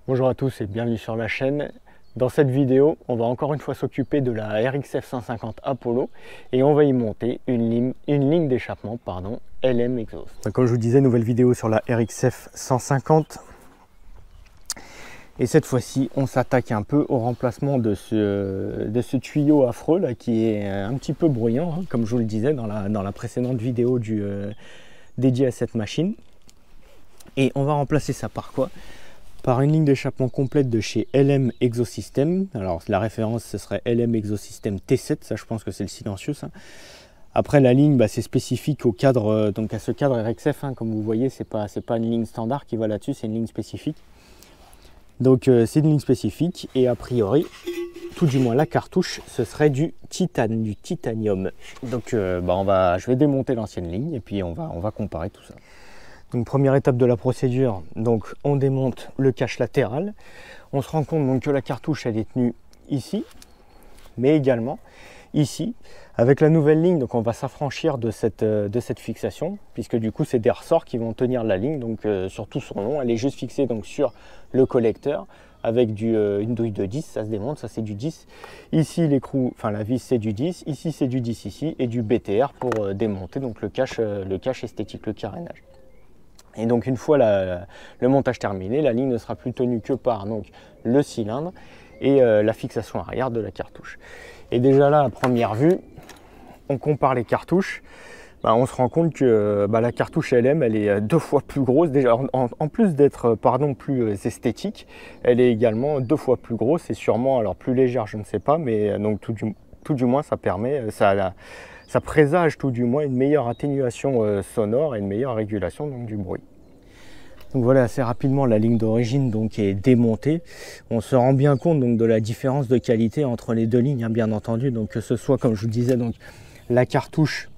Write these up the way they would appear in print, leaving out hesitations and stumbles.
Bonjour à tous et bienvenue sur la chaîne. Dans cette vidéo, on va encore une fois s'occuper de la RXF 150 Apollo et on va y monter une ligne d'échappement LM Exhaust. Comme je vous disais, nouvelle vidéo sur la RXF 150. Et cette fois-ci, on s'attaque un peu au remplacement de ce tuyau affreux là, qui est un petit peu bruyant, hein, comme je vous le disais dans la précédente vidéo dédiée à cette machine. Et on va remplacer ça par quoi? Par une ligne d'échappement complète de chez LM Exosystem. Alors la référence ce serait LM Exosystem T7, ça je pense que c'est le silencieux ça. Après la ligne c'est spécifique au cadre, donc à ce cadre RXF, hein, comme vous voyez c'est pas une ligne standard qui va là-dessus, c'est une ligne spécifique. Donc c'est une ligne spécifique et a priori, tout du moins la cartouche, ce serait du titane, du titanium. Donc je vais démonter l'ancienne ligne et puis on va comparer tout ça. Donc première étape de la procédure, donc on démonte le cache latéral. On se rend compte donc que la cartouche elle est tenue ici, mais également ici. Avec la nouvelle ligne, donc on va s'affranchir de cette fixation, puisque du coup c'est des ressorts qui vont tenir la ligne, donc sur tout son long. Elle est juste fixée donc sur le collecteur avec une douille de 10, ça se démonte, ça c'est du 10. Ici l'écrou, enfin la vis c'est du 10, ici c'est du 10 ici, et du BTR pour démonter donc le cache esthétique, le carénage. Et donc une fois le montage terminé, la ligne ne sera plus tenue que par donc, le cylindre et la fixation arrière de la cartouche. Et déjà là, à première vue, on compare les cartouches, on se rend compte que la cartouche LM, elle est 2 fois plus grosse. Déjà, en plus d'être plus esthétique, elle est également 2 fois plus grosse et sûrement alors plus légère, je ne sais pas, mais donc tout du moins ça permet, ça présage tout du moins une meilleure atténuation sonore et une meilleure régulation donc, du bruit. Donc voilà, assez rapidement la ligne d'origine donc est démontée. On se rend bien compte donc de la différence de qualité entre les deux lignes, hein, bien entendu. Donc que ce soit, comme je vous le disais, donc la cartouche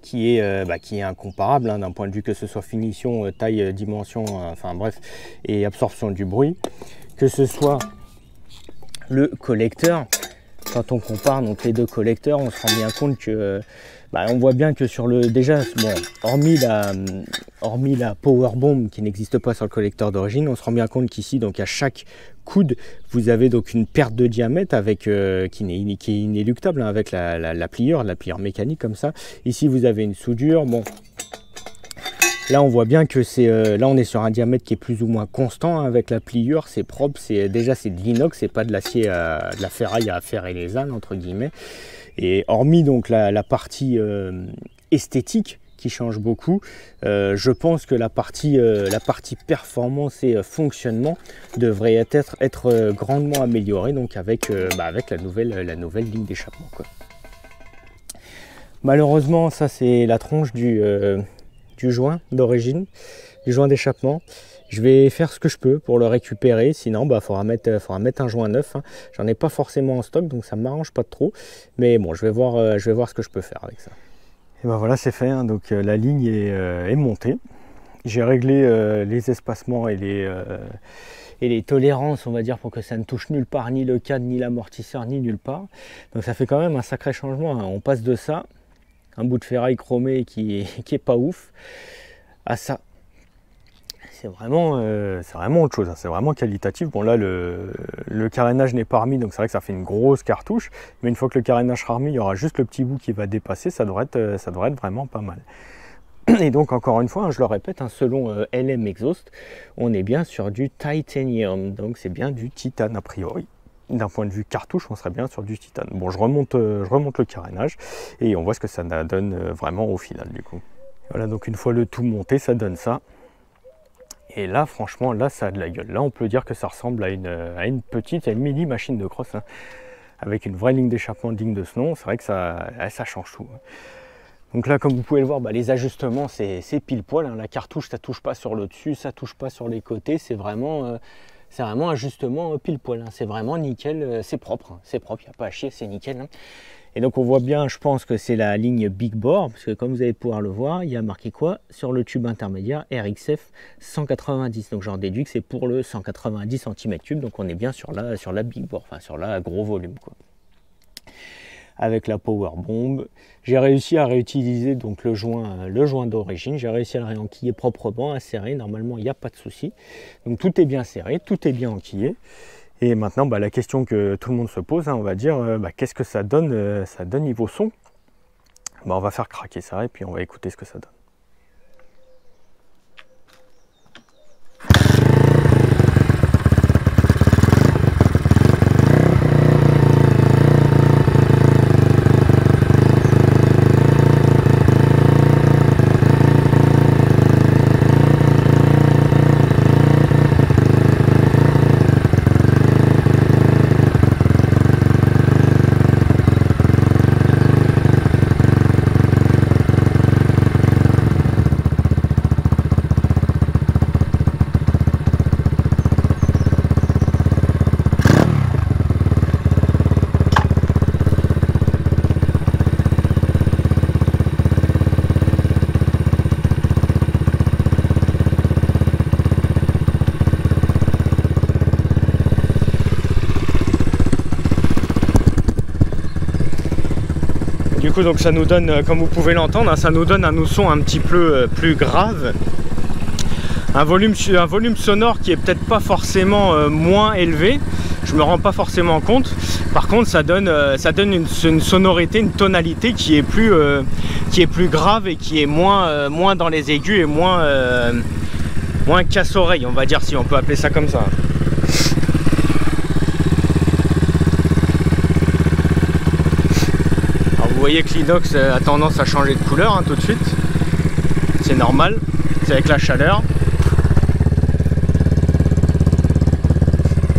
qui est incomparable hein, d'un point de vue que ce soit finition, taille, dimension, enfin bref, et absorption du bruit. Que ce soit le collecteur. Quand on compare donc les deux collecteurs, on se rend bien compte que on voit bien que sur le hormis la power bomb qui n'existe pas sur le collecteur d'origine, on se rend bien compte qu'ici donc à chaque coude vous avez donc une perte de diamètre avec qui est inéluctable hein, avec la pliure mécanique comme ça. Ici vous avez une soudure. Bon, là on voit bien que là on est sur un diamètre qui est plus ou moins constant hein, avec la pliure, c'est propre, c'est de l'inox, c'est pas de l'acier, de la ferraille à ferrer les ânes entre guillemets. Et hormis donc la partie esthétique qui change beaucoup, je pense que la partie performance et fonctionnement devrait être grandement améliorée donc avec la nouvelle ligne d'échappement. Malheureusement, ça c'est la tronche du joint d'origine, du joint d'échappement. Je vais faire ce que je peux pour le récupérer, sinon faudra mettre un joint neuf. Hein. J'en ai pas forcément en stock, donc ça ne m'arrange pas trop. Mais bon, je vais voir ce que je peux faire avec ça. Et voilà, c'est fait. Hein. Donc la ligne est montée. J'ai réglé les espacements et les tolérances, on va dire, pour que ça ne touche nulle part, ni le cadre, ni l'amortisseur, ni nulle part. Donc ça fait quand même un sacré changement. Hein. On passe de ça, un bout de ferraille chromé qui est pas ouf, à ça. C'est vraiment autre chose, hein. C'est vraiment qualitatif. Bon là le carénage n'est pas remis, donc c'est vrai que ça fait une grosse cartouche, mais une fois que le carénage sera remis, il y aura juste le petit bout qui va dépasser, ça devrait être vraiment pas mal. Et donc encore une fois, hein, je le répète, hein, selon LM Exhaust, on est bien sur du titanium, donc c'est bien du titane a priori. D'un point de vue cartouche, on serait bien sur du titane. Bon, je remonte le carénage et on voit ce que ça donne vraiment au final du coup. Voilà, donc une fois le tout monté, ça donne ça. Et là, franchement, là, ça a de la gueule. Là, on peut dire que ça ressemble à une mini machine de cross, hein, avec une vraie ligne d'échappement digne de ce nom. C'est vrai que ça change tout. Donc là, comme vous pouvez le voir, les ajustements, c'est pile poil. Hein. La cartouche, ça touche pas sur le dessus, ça touche pas sur les côtés. C'est vraiment ajustement pile poil. Hein. C'est vraiment nickel. C'est propre. Hein. C'est propre, il n'y a pas à chier, c'est nickel. Hein. Et donc on voit bien, je pense que c'est la ligne Big Bore, parce que comme vous allez pouvoir le voir, il y a marqué quoi sur le tube intermédiaire RXF 190. Donc j'en déduis que c'est pour le 190 cm3, donc on est bien sur la Big Bore, enfin sur la gros volume quoi. avec la power bomb. J'ai réussi à réutiliser donc le joint d'origine. J'ai réussi à le réenquiller proprement, à serrer. Normalement, il n'y a pas de souci. Donc tout est bien serré, tout est bien enquillé. Et maintenant, la question que tout le monde se pose, on va dire, qu'est-ce que ça donne niveau son. On va faire craquer ça et puis on va écouter ce que ça donne. Du coup, donc ça nous donne, comme vous pouvez l'entendre, ça nous donne un son un petit peu plus grave, un volume sonore qui est peut-être pas forcément moins élevé, je me rends pas forcément compte. Par contre, ça donne une sonorité, une tonalité qui est plus grave et qui est moins dans les aigus et moins casse-oreille, on va dire, si on peut appeler ça comme ça. Vous voyez que l'inox a tendance à changer de couleur tout de suite, c'est normal, c'est avec la chaleur.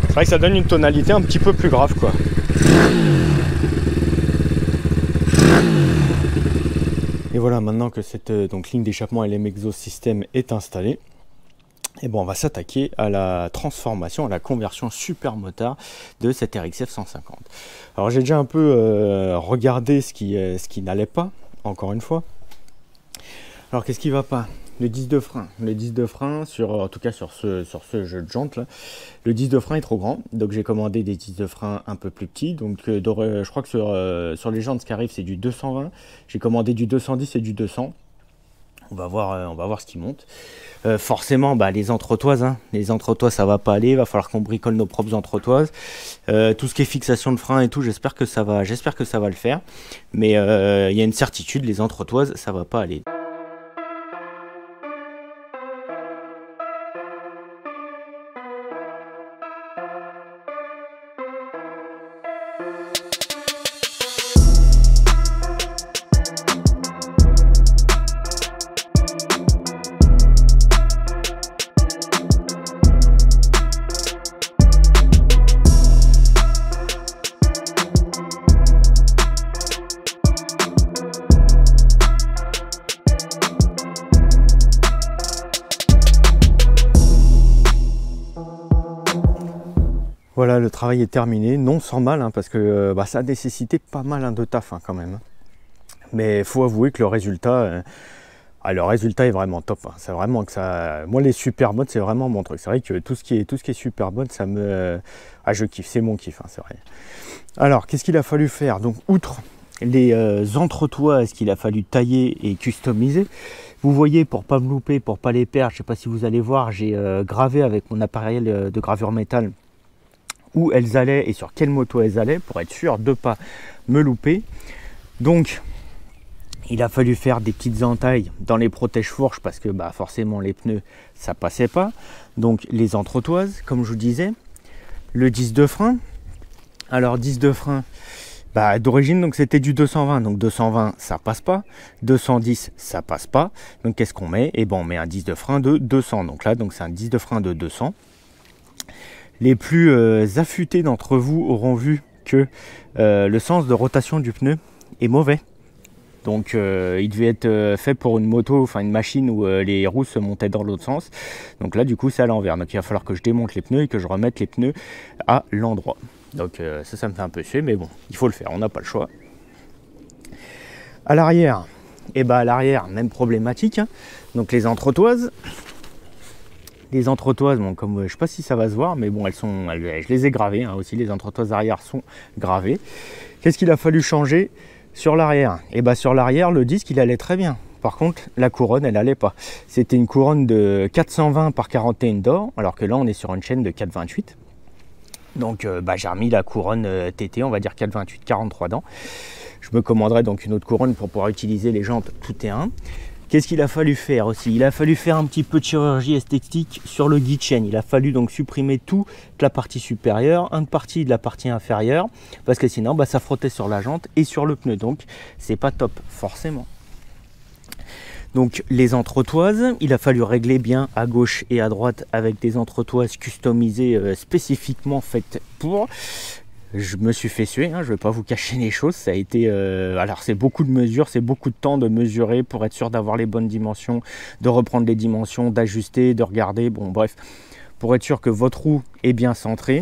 C'est vrai que ça donne une tonalité un petit peu plus grave, quoi. Et voilà, maintenant que cette ligne d'échappement LM Exhaust System est installée, et on va s'attaquer à la transformation, à la conversion super motard de cette RXF 150. Alors j'ai déjà un peu regardé ce qui n'allait pas, encore une fois. Alors qu'est-ce qui va pas? Le disque de frein. Le disque de frein, en tout cas sur ce jeu de jantes là, le disque de frein est trop grand. Donc j'ai commandé des disques de frein un peu plus petits. Donc je crois que sur les jantes, ce qui arrive, c'est du 220. J'ai commandé du 210 et du 200. On va voir ce qui monte. Forcément, les entretoises, les entretoises, ça va pas aller. Il va falloir qu'on bricole nos propres entretoises. Tout ce qui est fixation de frein et tout, j'espère que ça va le faire. Mais il y a une certitude, les entretoises, ça va pas aller. Voilà, le travail est terminé, non sans mal, parce que ça a nécessité pas mal de taf quand même. Mais il faut avouer que le résultat est vraiment top. C'est vraiment que ça. Moi, les super modes, c'est vraiment mon truc. C'est vrai que tout ce qui est super mode, ça me. Je kiffe, c'est mon kiff, c'est vrai. Alors, qu'est-ce qu'il a fallu faire? Donc, outre les entretoises qu'il a fallu tailler et customiser, vous voyez, pour pas me louper, pour pas les perdre, je sais pas si vous allez voir, j'ai gravé avec mon appareil de gravure métal où elles allaient et sur quelle moto elles allaient pour être sûr de ne pas me louper. Donc il a fallu faire des petites entailles dans les protège-fourches parce que forcément les pneus ça passait pas. Donc les entretoises, comme je vous disais, le disque de frein. Alors disque de frein d'origine, donc c'était du 220, donc 220 ça passe pas, 210 ça passe pas, donc qu'est-ce qu'on met? Et on met un disque de frein de 200, donc là c'est un disque de frein de 200. Les plus affûtés d'entre vous auront vu que le sens de rotation du pneu est mauvais. Donc il devait être fait pour une moto, enfin une machine où les roues se montaient dans l'autre sens. Donc là du coup c'est à l'envers. Donc il va falloir que je démonte les pneus et que je remette les pneus à l'endroit. Donc ça me fait un peu suer, mais bon, il faut le faire, on n'a pas le choix. À l'arrière, à l'arrière, même problématique. Donc les entretoises. Les entretoises, bon, comme je sais pas si ça va se voir, mais bon, je les ai gravées hein, aussi. Les entretoises arrière sont gravées. Qu'est-ce qu'il a fallu changer sur l'arrière? Et bah sur l'arrière, le disque il allait très bien. Par contre, la couronne, elle allait pas. C'était une couronne de 420 par 41 d'or, alors que là, on est sur une chaîne de 428. Donc, j'ai remis la couronne TT, on va dire 428, 43 dents. Je me commanderai donc une autre couronne pour pouvoir utiliser les jantes tout terrain. Qu'est-ce qu'il a fallu faire aussi? Il a fallu faire un petit peu de chirurgie esthétique sur le guide chaîne. Il a fallu donc supprimer toute la partie supérieure, une partie de la partie inférieure, parce que sinon ça frottait sur la jante et sur le pneu. Donc c'est pas top, forcément. Donc les entretoises, il a fallu régler bien à gauche et à droite avec des entretoises customisées spécifiquement faites pour. Je me suis fait suer, hein, je ne vais pas vous cacher les choses, ça a été... alors c'est beaucoup de mesures, c'est beaucoup de temps de mesurer pour être sûr d'avoir les bonnes dimensions, de reprendre les dimensions, d'ajuster, de regarder, bon bref, pour être sûr que votre roue est bien centrée,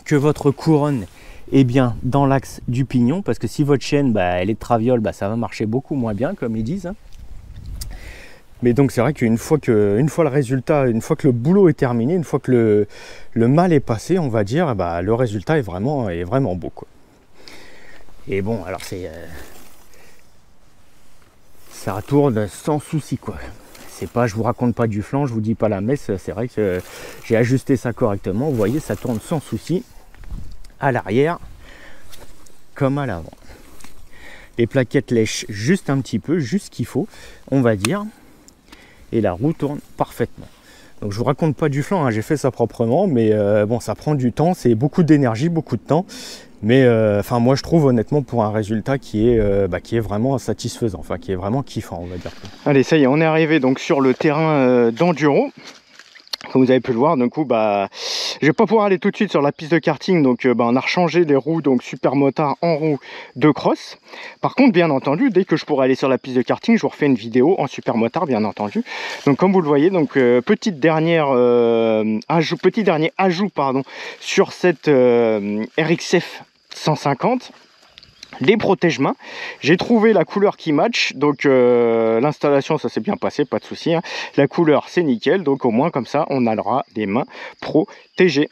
que votre couronne est bien dans l'axe du pignon, parce que si votre chaîne elle est de traviole, ça va marcher beaucoup moins bien comme ils disent. Hein. Mais donc c'est vrai qu'une fois le résultat, une fois que le boulot est terminé, une fois que le mal est passé, on va dire, le résultat est vraiment beau, quoi. Et bon, alors ça tourne sans souci, quoi. C'est pas, je vous raconte pas du flanc, je vous dis pas la messe. C'est vrai que j'ai ajusté ça correctement. Vous voyez, ça tourne sans souci à l'arrière comme à l'avant. Les plaquettes lèchent juste un petit peu, juste ce qu'il faut, on va dire. Et la roue tourne parfaitement. Donc je vous raconte pas du flanc, hein, j'ai fait ça proprement, mais bon, ça prend du temps, c'est beaucoup d'énergie, beaucoup de temps. Mais moi je trouve honnêtement pour un résultat qui est vraiment satisfaisant, enfin qui est vraiment kiffant, on va dire. Allez, ça y est, on est arrivé donc sur le terrain d'enduro. Comme vous avez pu le voir, du coup, je vais pas pouvoir aller tout de suite sur la piste de karting, donc on a rechangé les roues donc super motard en roues de cross. Par contre, bien entendu, dès que je pourrai aller sur la piste de karting, je vous refais une vidéo en super motard, bien entendu. Donc comme vous le voyez, donc petit dernier ajout sur cette RXF 150. Les protège-mains, j'ai trouvé la couleur qui match, donc l'installation ça s'est bien passé, pas de souci, hein. La couleur c'est nickel, donc au moins comme ça on aura des mains protégées.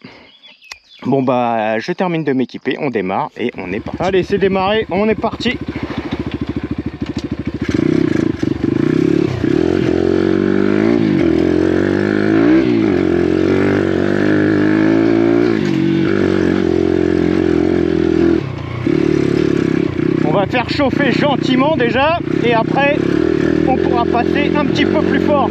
Bon je termine de m'équiper, on démarre et on est parti. Allez, c'est démarré, on est parti. Faire chauffer gentiment déjà et après on pourra passer un petit peu plus fort.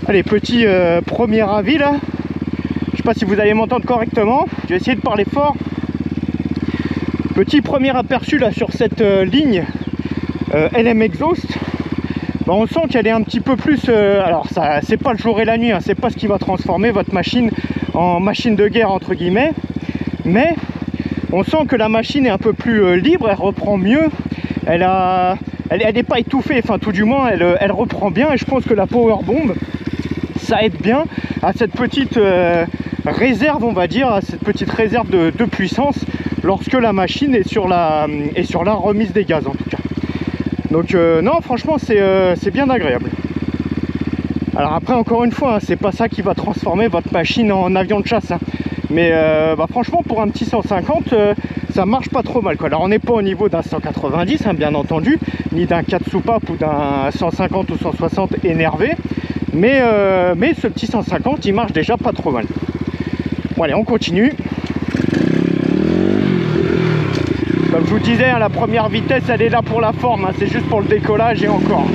Allez, petit premier avis là. Je sais pas si vous allez m'entendre correctement. Je vais essayer de parler fort. Petit premier aperçu là sur cette ligne LM Exhaust. On sent qu'elle est un petit peu plus... alors ça, c'est pas le jour et la nuit, hein, c'est pas ce qui va transformer votre machine en machine de guerre entre guillemets. Mais on sent que la machine est un peu plus libre, elle reprend mieux. Elle n'est pas étouffée, enfin tout du moins elle reprend bien, et je pense que la Power Bomb ça aide bien à cette petite réserve, on va dire, à cette petite réserve de puissance lorsque la machine est sur la remise des gaz en tout cas. Donc non, franchement c'est bien agréable. Alors après, encore une fois, hein, c'est pas ça qui va transformer votre machine en avion de chasse, hein. Mais franchement pour un petit 150 ça marche pas trop mal, quoi. Alors on n'est pas au niveau d'un 190 hein, bien entendu, ni d'un 4 soupape ou d'un 150 ou 160 énervé, mais ce petit 150 il marche déjà pas trop mal. Bon allez, on continue. Comme je vous disais, hein, la première vitesse, elle est là pour la forme, hein, c'est juste pour le décollage et encore.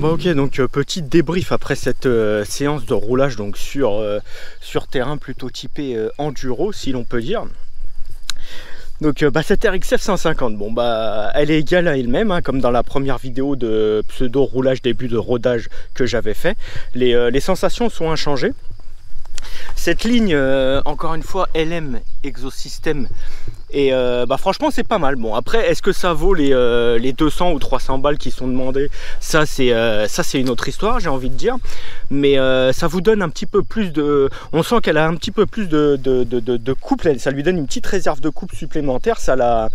Bah ok, donc petit débrief après cette séance de roulage donc sur terrain plutôt typé enduro si l'on peut dire. Donc cette RXF 150, bon bah elle est égale à elle-même, hein, comme dans la première vidéo de pseudo roulage début de rodage que j'avais fait. Les sensations sont inchangées. Cette ligne, encore une fois, LM Exosystem, et franchement c'est pas mal. Bon après, est-ce que ça vaut les 200 ou 300 balles qui sont demandées? Ça c'est une autre histoire, j'ai envie de dire. Mais ça vous donne un petit peu plus de... On sent qu'elle a un petit peu plus de couple, ça lui donne une petite réserve de couple supplémentaire, ça la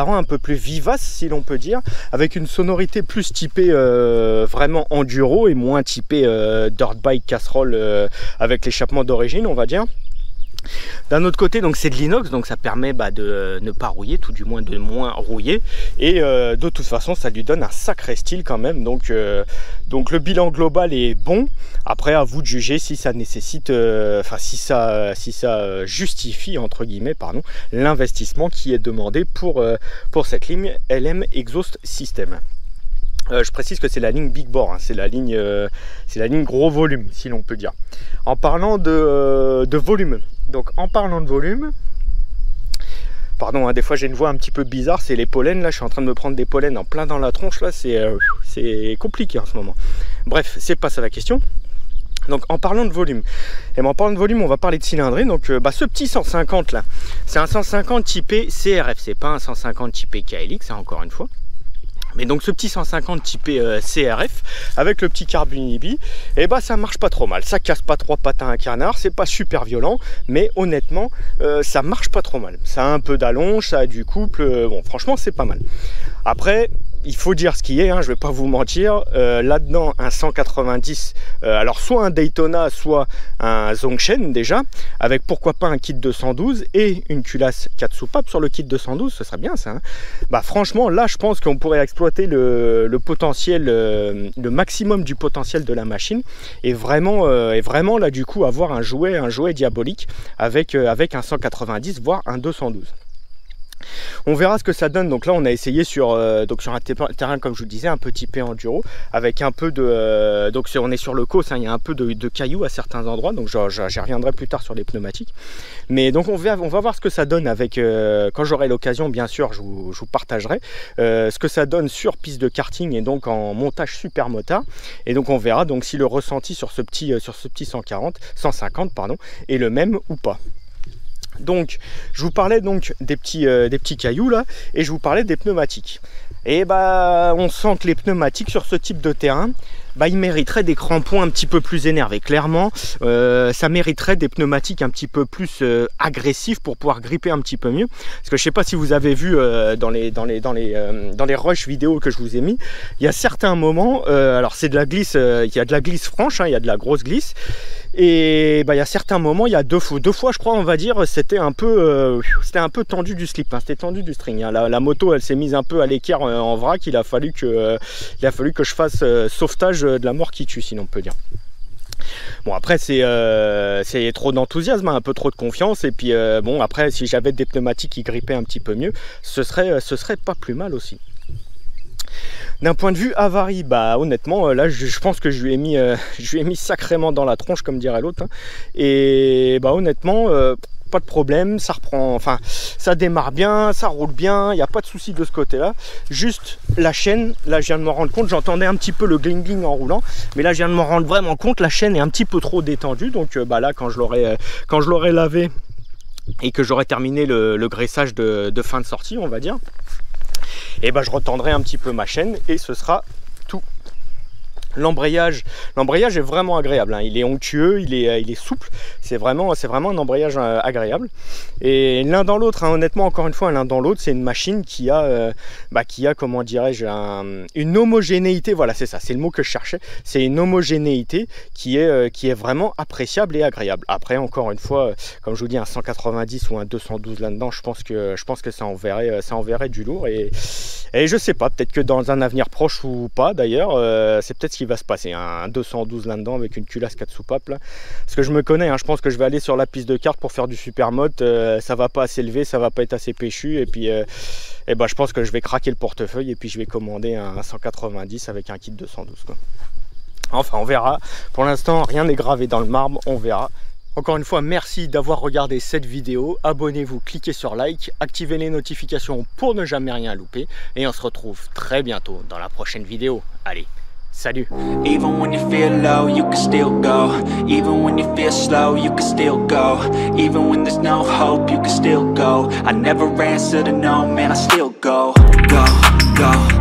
rend un peu plus vivace si l'on peut dire, avec une sonorité plus typée vraiment enduro et moins typée dirt bike casserole avec l'échappement d'origine, on va dire. D'un autre côté, donc c'est de l'inox, donc ça permet de ne pas rouiller, tout du moins de moins rouiller, et de toute façon ça lui donne un sacré style quand même. Donc le bilan global est bon. Après, à vous de juger si ça nécessite, si ça justifie entre guillemets, pardon, l'investissement qui est demandé pour cette ligne LM Exhaust System. Je précise que c'est la ligne Big Bore, hein, c'est la ligne gros volume si l'on peut dire. En parlant de volume, donc en parlant de volume, pardon, hein, des fois j'ai une voix un petit peu bizarre, c'est les pollens là, je suis en train de me prendre des pollens en plein dans la tronche là, c'est compliqué en ce moment. Bref, c'est pas ça la question. Donc en parlant de volume, on va parler de cylindrée. Donc ce petit 150 là, c'est un 150 typé CRF, c'est pas un 150 typé KLX, hein, encore une fois. Mais donc ce petit 150 typé CRF avec le petit Carbunibi, et ça marche pas trop mal. Ça casse pas trois pattes à un canard, c'est pas super violent, mais honnêtement ça marche pas trop mal. Ça a un peu d'allonge, ça a du couple, bon franchement c'est pas mal. Après il faut dire ce qui est, hein, je ne vais pas vous mentir. Là-dedans, un 190, alors soit un Daytona, soit un Zongshen déjà, avec pourquoi pas un kit 212 et une culasse 4 soupapes sur le kit 212, ce serait bien ça. Hein. Bah, franchement, là, je pense qu'on pourrait exploiter le potentiel, le maximum du potentiel de la machine et vraiment là, du coup, avoir un jouet diabolique avec un 190, voire un 212. On verra ce que ça donne. Donc là on a essayé sur un terrain, comme je vous disais, un petit P enduro avec un peu de donc on est sur le cos, hein, il y a un peu de cailloux à certains endroits, donc j'y reviendrai plus tard sur les pneumatiques. Mais donc on va voir ce que ça donne avec quand j'aurai l'occasion, bien sûr je vous partagerai ce que ça donne sur piste de karting et donc en montage super motard. Et donc on verra donc si le ressenti sur ce petit 150 pardon est le même ou pas. Donc je vous parlais donc des petits cailloux là, et je vous parlais des pneumatiques. Et bah on sent que les pneumatiques sur ce type de terrain, bah, ils mériteraient des crampons un petit peu plus énervés. Clairement, ça mériterait des pneumatiques un petit peu plus agressifs pour pouvoir gripper un petit peu mieux. Parce que je sais pas si vous avez vu dans les rushs vidéo que je vous ai mis, il y a certains moments, alors c'est de la glisse, il y a de la glisse franche, hein, il y a de la grosse glisse. Et bah, il y a certains moments, il y a deux fois je crois, on va dire, c'était un peu tendu du slip, hein, c'était tendu du string. Hein. La moto, elle s'est mise un peu à l'équerre en vrac. Il a fallu que je fasse sauvetage de la mort qui tue, sinon on peut dire. Bon, après c'est trop d'enthousiasme, hein, un peu trop de confiance. Et puis bon, après si j'avais des pneumatiques qui grippaient un petit peu mieux, ce serait pas plus mal aussi. D'un point de vue avarie, bah honnêtement, là je pense que je lui ai mis sacrément dans la tronche, comme dirait l'autre. Hein. Et bah honnêtement, pas de problème, ça reprend, enfin ça démarre bien, ça roule bien, il n'y a pas de souci de ce côté-là. Juste la chaîne, là je viens de me rendre compte, j'entendais un petit peu le gling gling en roulant, mais là je viens de me rendre vraiment compte, la chaîne est un petit peu trop détendue. Donc bah là quand je l'aurai lavé et que j'aurai terminé le graissage de fin de sortie, on va dire, et ben je retendrai un petit peu ma chaîne et ce sera tout. L'embrayage est vraiment agréable, hein. Il est onctueux, il est souple, c'est vraiment un embrayage agréable. Et l'un dans l'autre, hein, honnêtement, encore une fois, l'un dans l'autre, c'est une machine qui a comment dirais-je, une homogénéité. Voilà, c'est ça, c'est le mot que je cherchais. C'est une homogénéité qui est vraiment appréciable et agréable. Après, encore une fois, comme je vous dis, un 190 ou un 212 là-dedans, je pense que ça enverrait du lourd. Et je sais pas, peut-être que dans un avenir proche ou pas d'ailleurs, c'est peut-être ce qui va se passer, hein, un 212 là-dedans avec une culasse 4 soupapes là. Parce que je me connais, hein, je pense que je vais aller sur la piste de kart pour faire du supermote, ça va pas assez lever, ça va pas être assez péchu, et puis je pense que je vais craquer le portefeuille et puis je vais commander un 190 avec un kit 212 quoi. Enfin on verra, pour l'instant rien n'est gravé dans le marbre, on verra. Encore une fois, merci d'avoir regardé cette vidéo. Abonnez-vous, cliquez sur like, activez les notifications pour ne jamais rien louper. Et on se retrouve très bientôt dans la prochaine vidéo. Allez, salut! Even when you feel low, you can still go. Even when you feel slow, you can still go. Even when there's no hope, you can still go. I never answer to no, man, I still go. Go, go.